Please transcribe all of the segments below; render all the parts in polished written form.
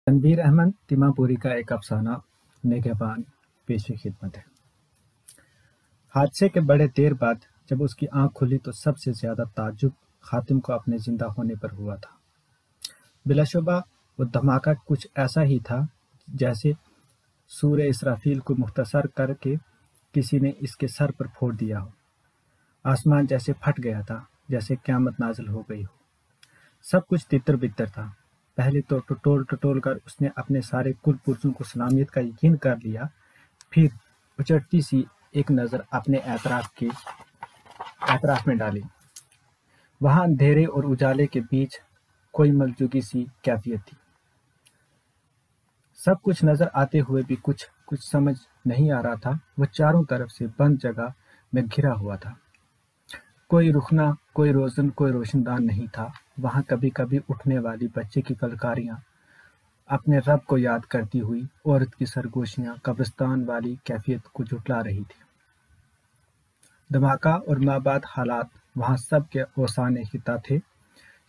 تنویر احمد تیماپوری کا ایک افسانہ نگہبان پیش خدمت ہے۔ حادثے کے بڑے دیر بعد جب اس کی آنکھ کھلی تو سب سے زیادہ تعجب خاتم کو اپنے زندہ ہونے پر ہوا تھا۔ بلا شبہ وہ دھماکہ کچھ ایسا ہی تھا جیسے سور اسرافیل کو مختصر کر کے کسی نے اس کے سر پر پھوڑ دیا ہو۔ آسمان جیسے پھٹ گیا تھا، جیسے قیامت نازل ہو گئی ہو۔ سب کچھ تتر بتر تھا۔ پہلے تو ٹٹول کر اس نے اپنے سارے کل پرزوں کو سلامیت کا یقین کر لیا، پھر اچٹتی سی ایک نظر اپنے اطراف میں ڈالی۔ وہاں اندھیرے اور اجالے کے بیچ کوئی ملجوگی سی کیفیت تھی۔ سب کچھ نظر آتے ہوئے بھی کچھ سمجھ نہیں آ رہا تھا۔ وہ چاروں طرف سے بند جگہ میں گھرا ہوا تھا۔ کوئی رخنہ، کوئی روزن، کوئی روشن دان نہیں تھا۔ وہاں کبھی کبھی اٹھنے والی بچے کی کلکاریاں اپنے رب کو یاد کرتی ہوئی عورت کی سرگوشیاں قبرستان والی کیفیت کو جھٹلا رہی تھی۔ دھماکہ اور مابعد حالات وہاں سب کے اوسان خطہ تھے۔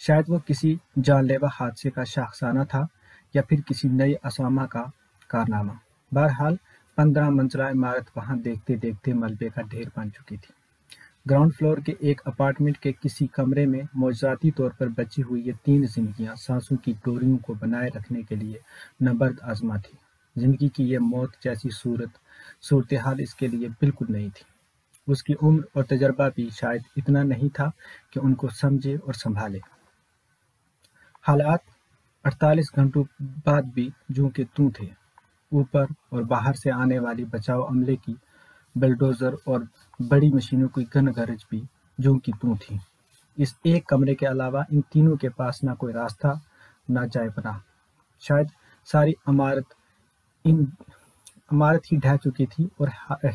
شاید وہ کسی جان لیوا حادثے کا شاخسانہ تھا یا پھر کسی نئے اسامہ کا کارنامہ۔ بہرحال 15 منزلہ عمارت وہاں دیکھتے دیکھتے ملبے کا ڈھیر بن چکی تھی۔ گراؤنڈ فلور کے ایک اپارٹمنٹ کے کسی کمرے میں معجزاتی طور پر بچی ہوئی یہ 3 زندگیاں سانسوں کی ڈوریوں کو بنائے رکھنے کے لیے نبرد آزما تھی۔ زندگی کی یہ موت جیسی صورتحال اس کے لیے بالکل نہیں تھی۔ اس کی عمر اور تجربہ بھی شاید اتنا نہیں تھا کہ ان کو سمجھے اور سنبھالے۔ حالات 48 گھنٹوں بعد بھی جوں کے توں تھے۔ اوپر اور باہر سے آنے والی بچاؤ عملے کی بلڈوزر اور بڑی مشینوں کی گن گرج بھی جوں کی توں تھی۔ اس ایک کمرے کے علاوہ ان تینوں کے پاس نہ کوئی راستہ، نہ جائے پناہ۔ شاید ساری عمارت ہی ڈھہ چکی تھی اور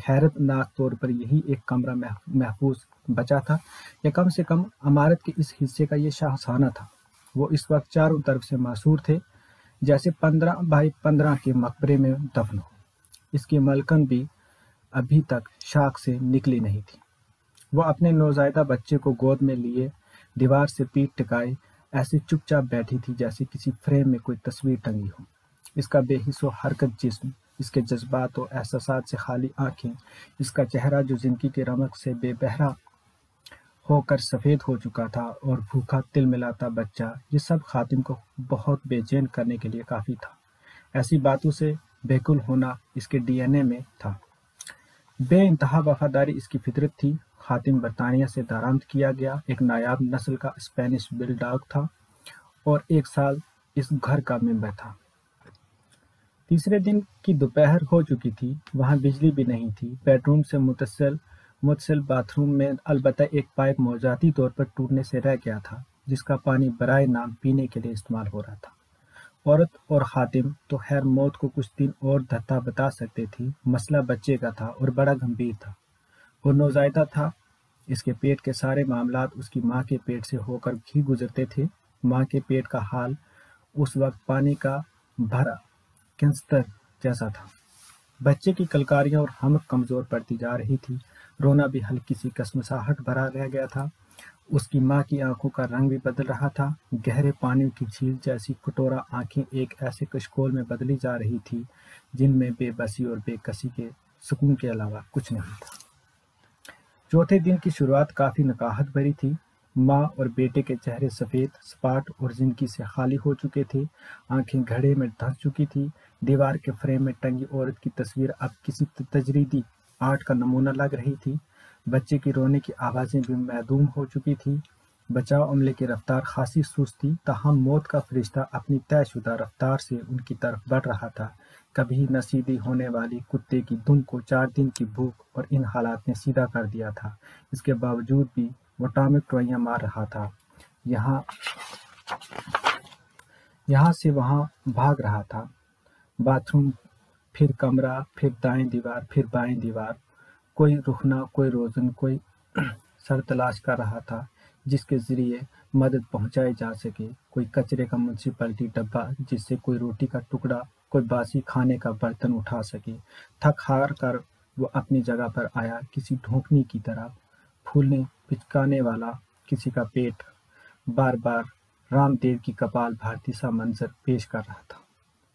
حیرت ناک طور پر یہی ایک کمرہ محفوظ بچا تھا، یا کم سے کم عمارت کے اس حصے کا یہ شاخسانہ تھا۔ وہ اس وقت چاروں طرف سے محصور تھے، جیسے 15 بائی 15 کے مقبرے میں دفن ہو۔ اس کی ملکن بھی ابھی تک شاخ سے نکلی نہیں تھی۔ وہ اپنے نوزائیدہ بچے کو گود میں لیے دیوار سے پیٹھ ٹکائے ایسے چپ چاپ بیٹھی تھی جیسے کسی فریم میں کوئی تصویر ٹنگی ہو۔ اس کا بے حس و حرکت جسم، اس کے جذبات و احساسات سے خالی آنکھیں، اس کا چہرہ جو زندگی کے رمق سے بے بہرا ہو کر سفید ہو چکا تھا، اور بھوکا تل ملاتا بچہ، یہ سب خاتم کو بہت بے چین کرنے کے لیے کافی تھا۔ ایسی باتوں سے بیکل ہونا اس کے ڈی این اے میں تھا۔ بے انتہا وفاداری اس کی فطرت تھی۔ خاتم برطانیہ سے درآمد کیا گیا ایک نایاب نسل کا اسپینش بل ڈاگ تھا اور 1 سال اس گھر کا ممبر تھا۔ تیسرے دن کی دوپہر ہو چکی تھی۔ وہاں بجلی بھی نہیں تھی۔ بیڈ روم سے متصل باتھ روم میں البتہ ایک پائپ موضوعاتی طور پر ٹوٹنے سے رہ گیا تھا، جس کا پانی برائے نام پینے کے لیے استعمال ہو رہا تھا۔ عورت اور خاتم تو خیر موت کو کچھ دن اور دھتا بتا سکتے تھی۔ مسئلہ بچے کا تھا اور بڑا گمبھیر تھا۔ وہ نوزائیدہ تھا۔ اس کے پیٹ کے سارے معاملات اس کی ماں کے پیٹ سے ہو کر ہی گزرتے تھے۔ ماں کے پیٹ کا حال اس وقت پانی کا بھرا کنستر جیسا تھا۔ بچے کی کلکاریاں اور حمق کمزور پڑتی جا رہی تھی۔ رونا بھی ہلکی سی کسمساہٹ بھرا رہ گیا تھا۔ اس کی ماں کی آنکھوں کا رنگ بھی بدل رہا تھا۔ گہرے پانی کی جھیل جیسی کٹورا آنکھیں ایک ایسے کشکول میں بدلی جا رہی تھی جن میں بے بسی اور بے کسی کے سکون کے علاوہ کچھ نہیں تھا۔ چوتھے دن کی شروعات کافی نکاہت بھری تھی۔ ماں اور بیٹے کے چہرے سفید، سپاٹ اور زندگی سے خالی ہو چکے تھے۔ آنکھیں گھڑے میں دھنس چکی تھی۔ دیوار کے فریم میں ٹنگی عورت کی تصویر اب کسی تجریدی آرٹ کا نمونہ لگ رہی تھی۔ بچے کی رونے کی آوازیں بھی معدوم ہو چکی تھیں۔ بچاؤ عملے کی رفتار خاصی سست تھی، تاہم موت کا فرشتہ اپنی طے شدہ رفتار سے ان کی طرف بڑھ رہا تھا۔ کبھی نہ سیدھی ہونے والی کتے کی دم کو 4 دن کی بھوک اور ان حالات نے سیدھا کر دیا تھا۔ اس کے باوجود بھی وہ ٹامک ٹوئیاں مار رہا تھا، یہاں سے وہاں بھاگ رہا تھا۔ باتھ روم، پھر کمرہ، پھر دائیں دیوار، پھر بائیں دیوار۔ کوئی رخنہ، کوئی روزن، کوئی سر تلاش کر رہا تھا جس کے ذریعے مدد پہنچائی جا سکے۔ کوئی کچرے کا میونسپلٹی ڈبہ جس سے کوئی روٹی کا ٹکڑا، کوئی باسی کھانے کا برتن اٹھا سکے۔ تھک ہار کر وہ اپنی جگہ پر آیا، کسی ڈھونکنی کی طرح پھولنے پچکانے والا کسی کا پیٹ بار بار رام دیو کی کپال بھارتی سا منظر پیش کر رہا تھا۔